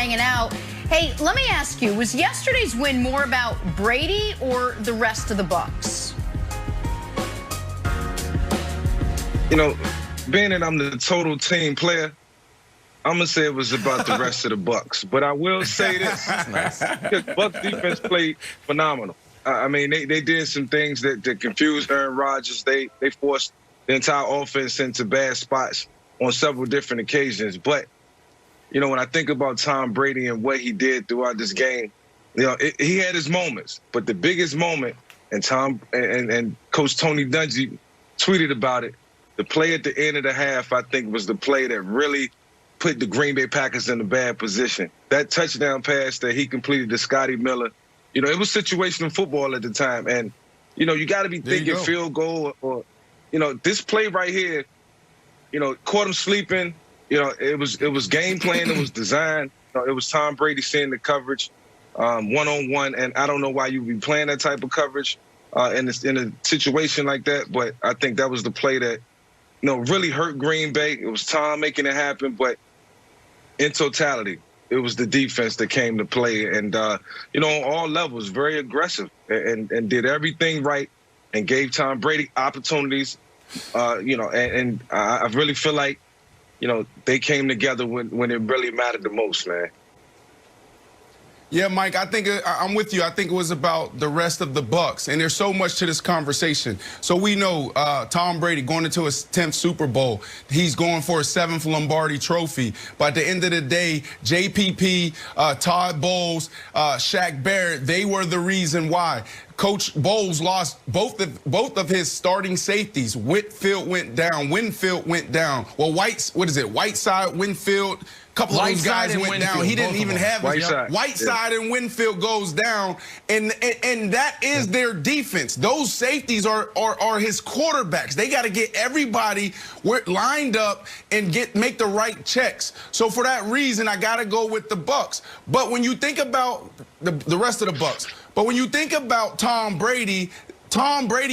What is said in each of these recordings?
Hanging out. Hey, let me ask you, was yesterday's win more about Brady or the rest of the Bucs? You know, being that I'm the total team player, I'm going to say it was about the rest of the Bucs. But I will say this. The Bucs defense played phenomenal. I mean, they did some things that confused Aaron Rodgers. They forced the entire offense into bad spots on several different occasions. But you know, when I think about Tom Brady and what he did throughout this game, you know, he had his moments. But the biggest moment, and Coach Tony Dungy tweeted about it, the play at the end of the half, I think, was the play that really put the Green Bay Packers in a bad position. That touchdown pass that he completed to Scotty Miller, you know, it was situational football at the time. And, you know, you got to be thinking field goal or, you know, this play right here, you know, caught him sleeping. You know, it was game plan. It was designed. You know, it was Tom Brady seeing the coverage one-on-one, and I don't know why you would be playing that type of coverage in a situation like that. But I think that was the play that, you know, really hurt Green Bay. It was Tom making it happen, but in totality, it was the defense that came to play, and you know, on all levels, very aggressive and did everything right, and gave Tom Brady opportunities. You know, and I really feel like, you know, they came together when it really mattered the most, man. Yeah, Mike, I think I'm with you. I think it was about the rest of the Bucs, and there's so much to this conversation. So we know Tom Brady going into his 10th Super Bowl. He's going for a 7th Lombardi trophy. But at the end of the day, JPP, Todd Bowles, Shaq Barrett, they were the reason why. Coach Bowles lost both of his starting safeties. Whitfield went down. Winfield went down. Well, Whiteside, Winfield, a couple of those guys went down. He didn't even have Whiteside and Winfield goes down, and that is their defense. Those safeties are his quarterbacks. They got to get everybody lined up and make the right checks. So for that reason, I got to go with the Bucs. But when you think about the rest of the Bucs, but when you think about Tom Brady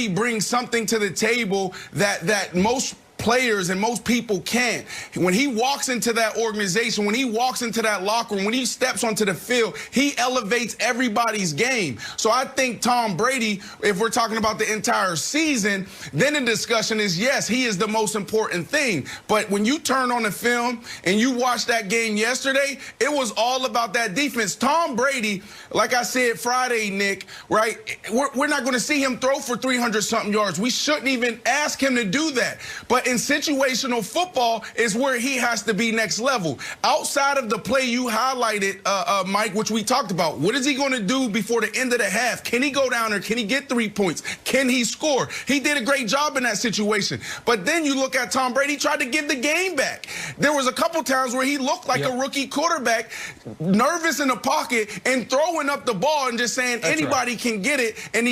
brings something to the table that most players and most people can't. When he walks into that organization, when he walks into that locker room, when he steps onto the field, he elevates everybody's game. So I think Tom Brady, if we're talking about the entire season, then the discussion is, yes, he is the most important thing. But when you turn on the film and you watch that game yesterday, it was all about that defense. Tom Brady, like I said Friday, Nick, right, we're not going to see him throw for 300-something yards. We shouldn't even ask him to do that. But in situational football is where he has to be next level. Outside of the play you highlighted, Mike, which we talked about, what is he going to do before the end of the half? Can he go down there? Can he get 3 points? Can he score? He did a great job in that situation. But then you look at Tom Brady, tried to give the game back. There was a couple times where he looked like a rookie quarterback, nervous in the pocket and throwing up the ball and just saying anybody can get it. And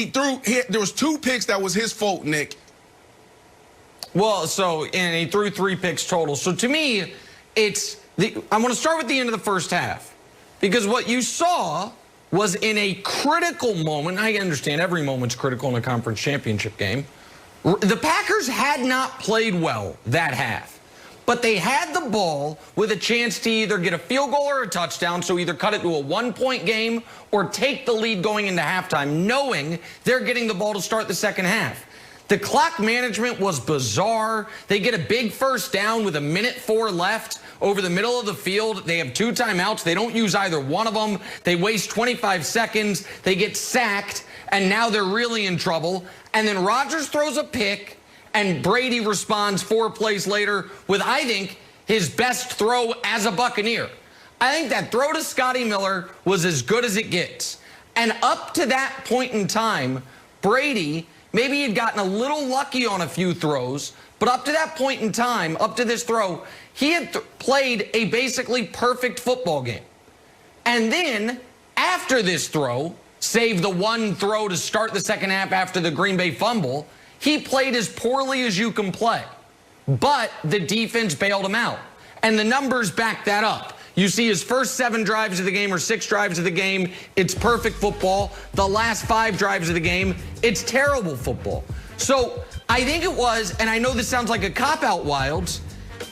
there was 2 picks that was his fault, Nick. Well, and he threw 3 picks total. So to me, I want to start with the end of the first half, because what you saw was in a critical moment. I understand every moment's critical in a conference championship game. The Packers had not played well that half, but they had the ball with a chance to either get a field goal or a touchdown, so either cut it to a 1-point game or take the lead going into halftime, knowing they're getting the ball to start the second half. The clock management was bizarre. They get a big first down with 1:04 left over the middle of the field. They have 2 timeouts. They don't use either one of them. They waste 25 seconds. They get sacked, and now they're really in trouble. And then Rodgers throws a pick, and Brady responds 4 plays later with, I think, his best throw as a Buccaneer. I think that throw to Scotty Miller was as good as it gets. And up to that point in time, Brady, maybe he'd gotten a little lucky on a few throws, but up to that point in time, up to this throw, he had played a basically perfect football game. And then, after this throw, save the one throw to start the second half after the Green Bay fumble, he played as poorly as you can play. But the defense bailed him out. And the numbers back that up. You see his first 7 drives of the game or 6 drives of the game, it's perfect football. The last 5 drives of the game, it's terrible football. So I think it was, and I know this sounds like a cop-out, Wilds,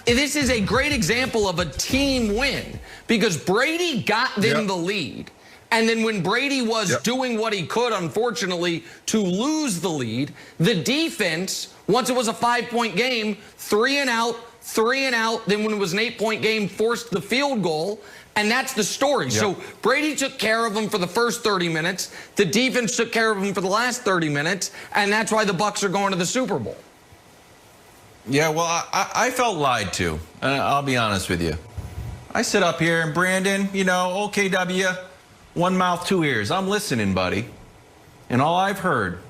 this is a great example of a team win, because Brady got them the lead. And then when Brady was doing what he could, unfortunately, to lose the lead, the defense, once it was a 5-point game, 3 and out, 3 and out. Then when it was an 8-point game, forced the field goal. And that's the story. So Brady took care of him for the first 30 minutes. The defense took care of him for the last 30 minutes. And that's why the Bucs are going to the Super Bowl. Yeah, well, I felt lied to. I'll be honest with you. I sit up here and Brandon, you know, OKW, one mouth, two ears. I'm listening, buddy. And all I've heard,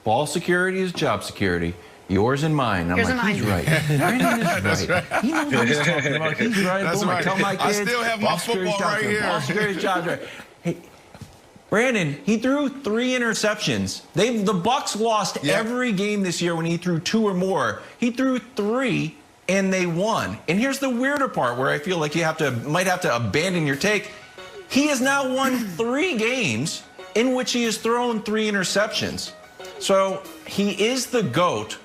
ball security is job security. Yours and mine. I'm like, he's right. Brandon is right. He knows what he's talking about. He's right. That's right. Tell my kids, I still have my football right here. Ball security job's right. Hey, Brandon, he threw 3 interceptions. The Bucs lost every game this year when he threw 2 or more. He threw 3 and they won. And here's the weirder part where I feel like you might have to abandon your take. He has now won 3 games in which he has thrown 3 interceptions. So he is the GOAT.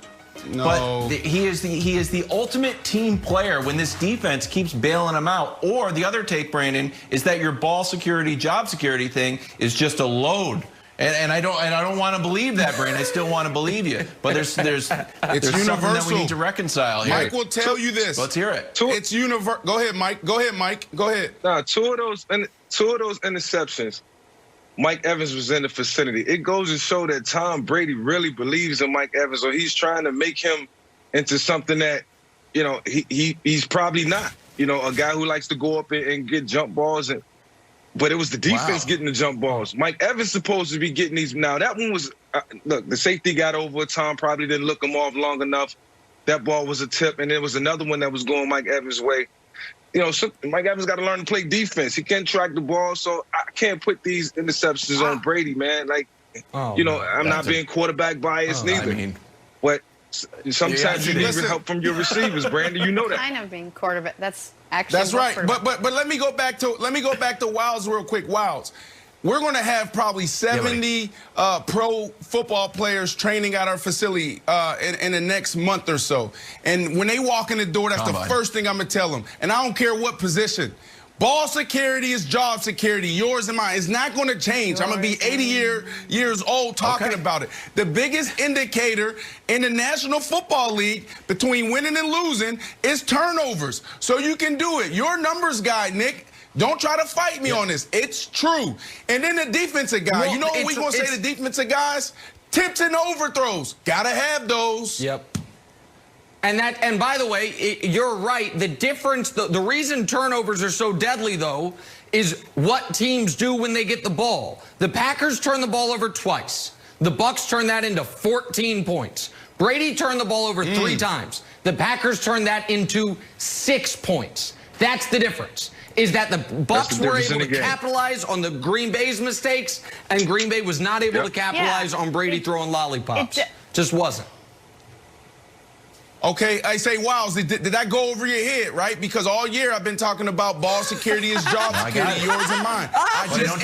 No. But he is the ultimate team player when this defense keeps bailing him out. Or the other take, Brandon, is that your ball security, job security thing is just a load. And I don't want to believe that, Brandon. I still want to believe you. But there's something that we need to reconcile here. Mike will tell you this. Let's hear it. It's universal. Go ahead, Mike. Go ahead, Mike. Go ahead. Nah, two of those interceptions, Mike Evans was in the vicinity. It goes to show that Tom Brady really believes in Mike Evans, or he's trying to make him into something that, you know, he's probably not. You know, a guy who likes to go up and get jump balls, but it was the defense getting the jump balls. Mike Evans supposed to be getting these. Now that one was look, the safety got over. Tom probably didn't look him off long enough. That ball was a tip, and there was another one that was going Mike Evans' way. You know, so Mike Evans got to learn to play defense. He can't track the ball, so I can't put these interceptions on Brady, man. Like, you know, I'm not being quarterback biased neither. I mean, but sometimes you need help from your receivers, Brandon. You know that. Kind of being quarterback. That's right. But let me go back to Wilds real quick. Wilds. We're going to have probably 70 pro football players training at our facility in the next month or so. And when they walk in the door, that's the first thing I'm going to tell them. And I don't care what position. Ball security is job security, yours and mine. It's not going to change. I'm going to be 80 years old talking about it. The biggest indicator in the National Football League between winning and losing is turnovers. So you can do it. Your numbers guy, Nick. Don't try to fight me on this. It's true. And then the defensive guy. You know what we're going to say to defensive guys? Tips and overthrows. Got to have those. Yep. And by the way, you're right. The difference, the reason turnovers are so deadly, though, is what teams do when they get the ball. The Packers turn the ball over twice. The Bucs turn that into 14 points. Brady turned the ball over 3 times. The Packers turned that into 6 points. That's the difference. Is that the Bucs were able to capitalize on the Green Bay's mistakes, and Green Bay was not able to capitalize on Brady throwing lollipops. Just wasn't. Okay, I say, Wiles, did that go over your head, right? Because all year I've been talking about ball security is job security, yours and mine. I just